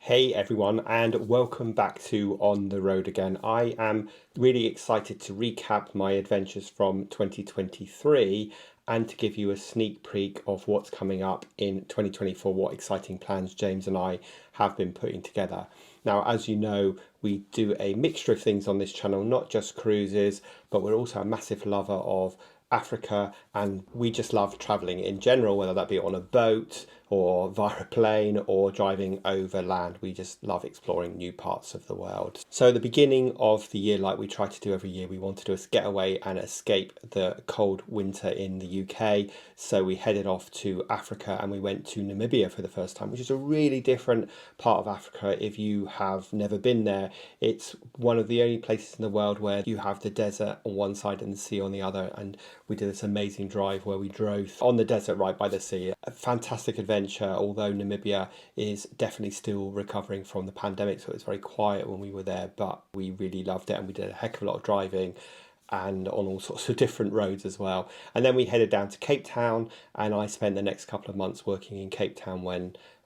Hey everyone, and welcome back to On the Road Again. I am really excited to recap my adventures from 2023 and to give you a sneak peek of what's coming up in 2024, what exciting plans James and I have been putting together. Now, as you know, we do a mixture of things on this channel, not just cruises, but we're also a massive lover of Africa, and we just love traveling in general, whether that be on a boat or via a plane or driving over land. We just love exploring new parts of the world. So at the beginning of the year, like we try to do every year, we wanted to get away and escape the cold winter in the UK. So we headed off to Africa and we went to Namibia for the first time, which is a really different part of Africa. If you have never been there, it's one of the only places in the world where you have the desert on one side and the sea on the other. And we did this amazing drive where we drove on the desert right by the sea. A fantastic adventure, although Namibia is definitely still recovering from the pandemic, so it was very quiet when we were there, but we really loved it and we did a heck of a lot of driving and on all sorts of different roads as well. And then we headed down to Cape Town, and I spent the next couple of months working in Cape Town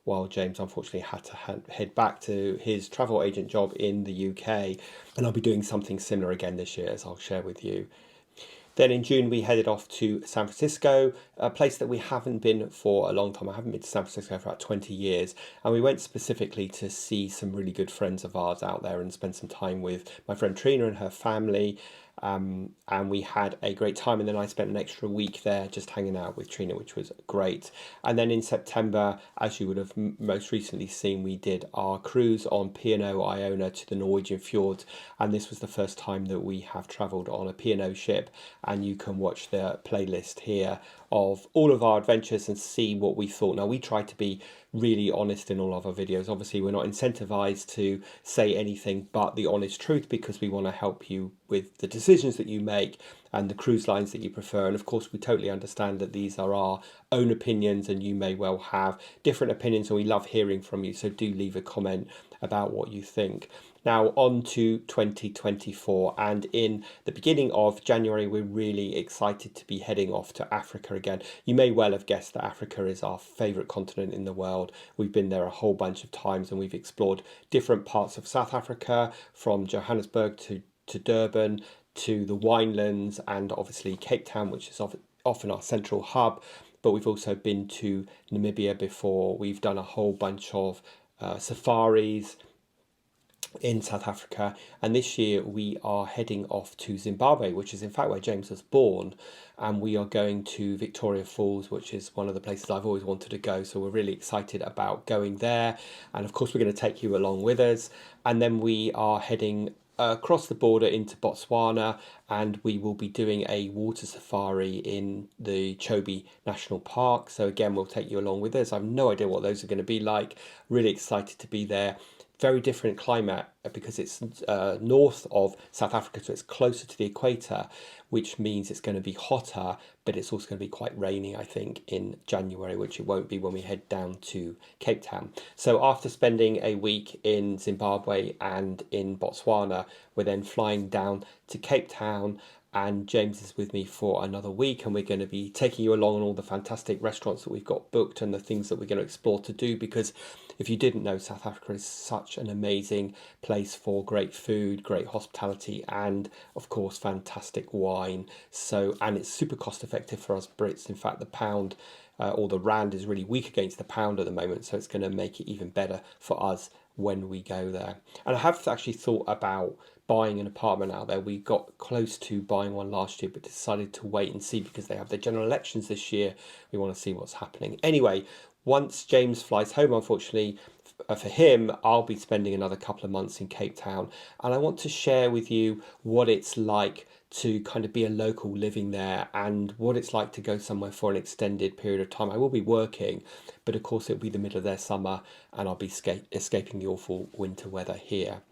while James unfortunately had to head back to his travel agent job in the UK. And I'll be doing something similar again this year, as I'll share with you. Then in June, we headed off to San Francisco, a place that we haven't been for a long time. I haven't been to San Francisco for about 20 years. And we went specifically to see some really good friends of ours out there and spend some time with my friend Trina and her family. And we had a great time, and then I spent an extra week there just hanging out with Trina, which was great. And then in September, as you would have most recently seen, we did our cruise on P&O Iona to the Norwegian fjords, and this was the first time that we have travelled on a P&O ship, and you can watch the playlist here of all of our adventures and see what we thought. Now, we try to be really honest in all of our videos. Obviously, we're not incentivized to say anything but the honest truth, because we want to help you with the decisions that you make and the cruise lines that you prefer. And of course, we totally understand that these are our own opinions and you may well have different opinions, and we love hearing from you. So do leave a comment about what you think. Now on to 2024, and in the beginning of January, we're really excited to be heading off to Africa again. You may well have guessed that Africa is our favourite continent in the world. We've been there a whole bunch of times, and we've explored different parts of South Africa, from Johannesburg to Durban to the winelands, and obviously Cape Town, which is often our central hub. But we've also been to Namibia before. We've done a whole bunch of safaris in South Africa, and this year we are heading off to Zimbabwe, which is in fact where James was born, and we are going to Victoria Falls, which is one of the places I've always wanted to go, so we're really excited about going there. And of course we're going to take you along with us, and then we are heading across the border into Botswana, and we will be doing a water safari in the Chobe National Park. So again, we'll take you along with us. I have no idea what those are going to be like. Really excited to be there. Very different climate because it's north of South Africa, so it's closer to the equator, which means it's going to be hotter, but it's also going to be quite rainy, I think, in January, which it won't be when we head down to Cape Town. So after spending a week in Zimbabwe and in Botswana, we're then flying down to Cape Town, and James is with me for another week, and we're going to be taking you along on all the fantastic restaurants that we've got booked and the things that we're going to explore to do, because if you didn't know, South Africa is such an amazing place for great food, great hospitality, and of course fantastic wine. And it's super cost effective for us Brits. In fact, the pound or the rand is really weak against the pound at the moment, so it's going to make it even better for us when we go there. And I have actually thought about buying an apartment out there. We got close to buying one last year, but decided to wait and see because they have the general elections this year. We want to see what's happening. Anyway, once James flies home, unfortunately for him, I'll be spending another couple of months in Cape Town, and I want to share with you what it's like to kind of be a local living there, and what it's like to go somewhere for an extended period of time. I will be working, but of course it'll be the middle of their summer, and I'll be escaping the awful winter weather here.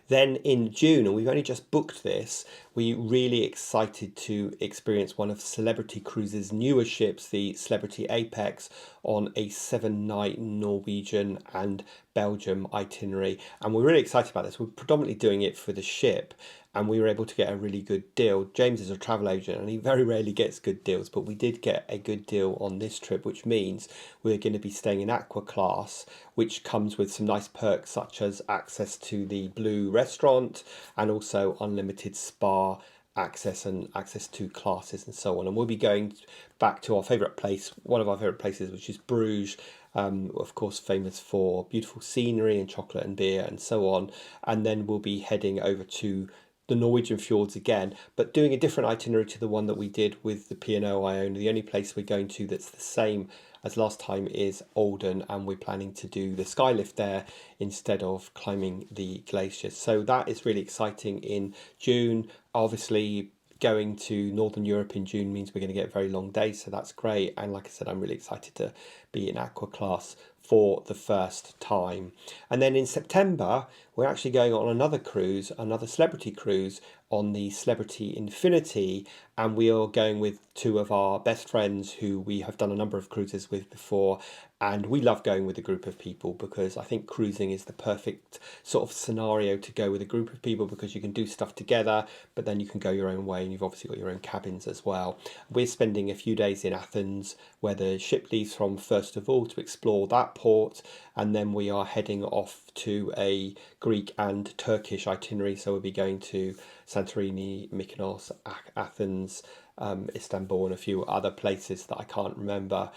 Then in June, and we've only just booked this, we're really excited to experience one of Celebrity Cruises' newer ships, the Celebrity Apex, on a 7-night Norwegian and Belgium itinerary. And we're really excited about this. We're predominantly doing it for the ship, and we were able to get a really good deal. James is a travel agent and he very rarely gets good deals, but we did get a good deal on this trip, which means we're going to be staying in Aqua Class, which comes with some nice perks such as access to the Blue restaurant and also unlimited spa access and access to classes and so on. And we'll be going back to our favourite place, one of our favourite places, which is Bruges, of course famous for beautiful scenery and chocolate and beer and so on. And then we'll be heading over to the Norwegian fjords again, but doing a different itinerary to the one that we did with the P&O Iona. The only place we're going to that's the same as last time is Olden, and we're planning to do the skylift there instead of climbing the glaciers. So that is really exciting in June. Obviously, going to Northern Europe in June means we're going to get very long days, so that's great. And like I said, I'm really excited to be in Aqua Class for the first time. And then in September, we're actually going on another cruise, another celebrity cruise on the Celebrity Infinity, and we are going with two of our best friends who we have done a number of cruises with before, and we love going with a group of people because I think cruising is the perfect sort of scenario to go with a group of people because you can do stuff together, but then you can go your own way, and you've obviously got your own cabins as well. We're spending a few days in Athens where the ship leaves from first of all to explore that port, and then we are heading off to a Greek and Turkish itinerary. So we'll be going to Santorini, Mykonos, Athens, Istanbul, and a few other places that I can't remember.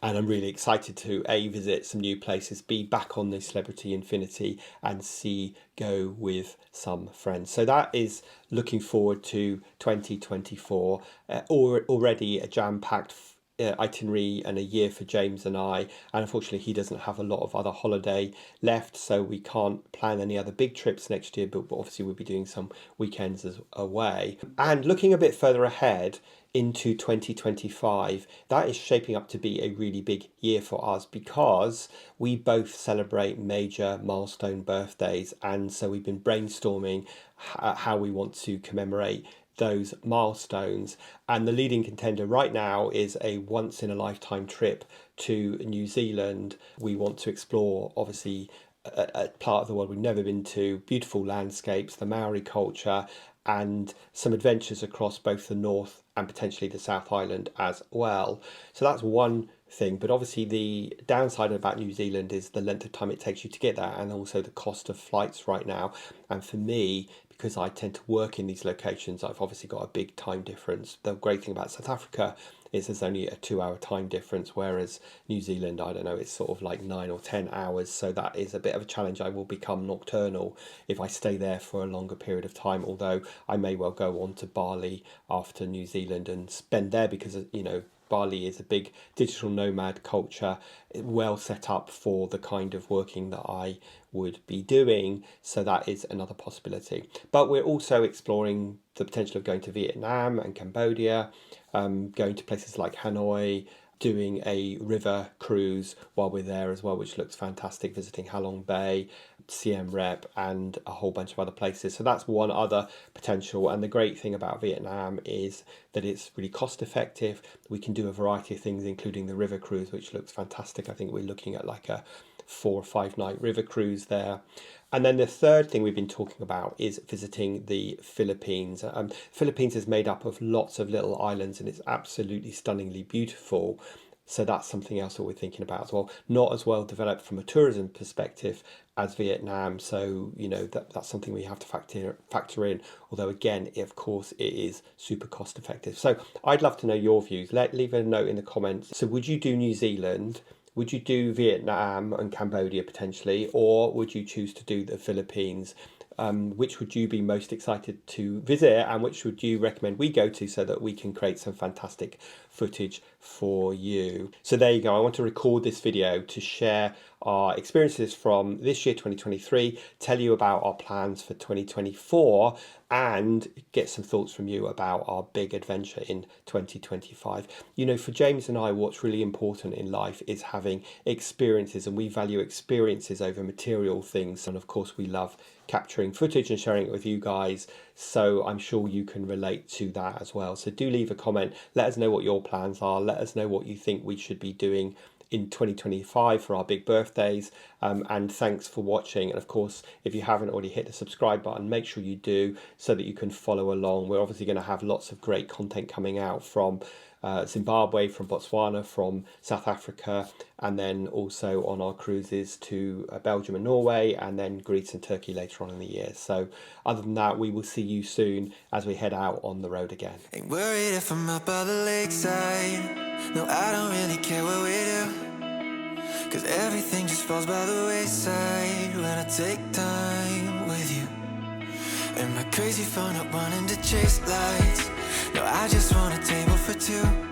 And I'm really excited to A, visit some new places, B, back on the Celebrity Infinity, and C, go with some friends. So that is looking forward to 2024. Already a jam-packed itinerary and a year for James and I, and unfortunately he doesn't have a lot of other holiday left, so we can't plan any other big trips next year, but obviously we'll be doing some weekends away. And looking a bit further ahead into 2025, that is shaping up to be a really big year for us because we both celebrate major milestone birthdays, and so we've been brainstorming how we want to commemorate those milestones. And the leading contender right now is a once in a lifetime trip to New Zealand. We want to explore obviously a part of the world we've never been to, beautiful landscapes, the Maori culture, and some adventures across both the North and potentially the South Island as well. So that's one thing, but obviously the downside about New Zealand is the length of time it takes you to get there, and also the cost of flights right now. And for me, because I tend to work in these locations, I've obviously got a big time difference. The great thing about South Africa is there's only a 2-hour time difference, whereas New Zealand, I don't know, it's sort of like 9 or 10 hours. So that is a bit of a challenge. I will become nocturnal if I stay there for a longer period of time, although I may well go on to Bali after New Zealand and spend there because, you know, Bali is a big digital nomad culture, well set up for the kind of working that I would be doing. So that is another possibility. But we're also exploring the potential of going to Vietnam and Cambodia, going to places like Hanoi, doing a river cruise while we're there as well, which looks fantastic, visiting Halong Bay, Siem Reap, and a whole bunch of other places. So that's one other potential. And the great thing about Vietnam is that it's really cost effective. We can do a variety of things, including the river cruise, which looks fantastic. I think we're looking at like a 4 or 5 night river cruise there. And then the third thing we've been talking about is visiting the Philippines. Philippines is made up of lots of little islands and it's absolutely stunningly beautiful. So that's something else that we're thinking about as well. Not as well developed from a tourism perspective as Vietnam. So, you know, that's something we have to factor in. Although, again, of course, it is super cost effective. So I'd love to know your views. Leave a note in the comments. So would you do New Zealand? Would you do Vietnam and Cambodia potentially, or would you choose to do the Philippines? Which would you be most excited to visit, and which would you recommend we go to so that we can create some fantastic footage for you? So there you go. I want to record this video to share our experiences from this year 2023, tell you about our plans for 2024, and get some thoughts from you about our big adventure in 2025. You know, for James and I, what's really important in life is having experiences, and we value experiences over material things. And of course, we love capturing footage and sharing it with you guys. So I'm sure you can relate to that as well. So do leave a comment. Let us know what your plans are. Let us know what you think we should be doing in 2025 for our big birthdays. And thanks for watching. And of course, if you haven't already hit the subscribe button, make sure you do so that you can follow along. We're obviously going to have lots of great content coming out from Zimbabwe, from Botswana, from South Africa, and then also on our cruises to Belgium and Norway, and then Greece and Turkey later on in the year. So other than that, we will see you soon as we head out on the road again. Ain't worried if I'm up by the lakeside. No, I don't really care what we do, 'cause everything just falls by the wayside when I take time with you. Am I crazy for not wanting to chase lights? No, I just want a table for two.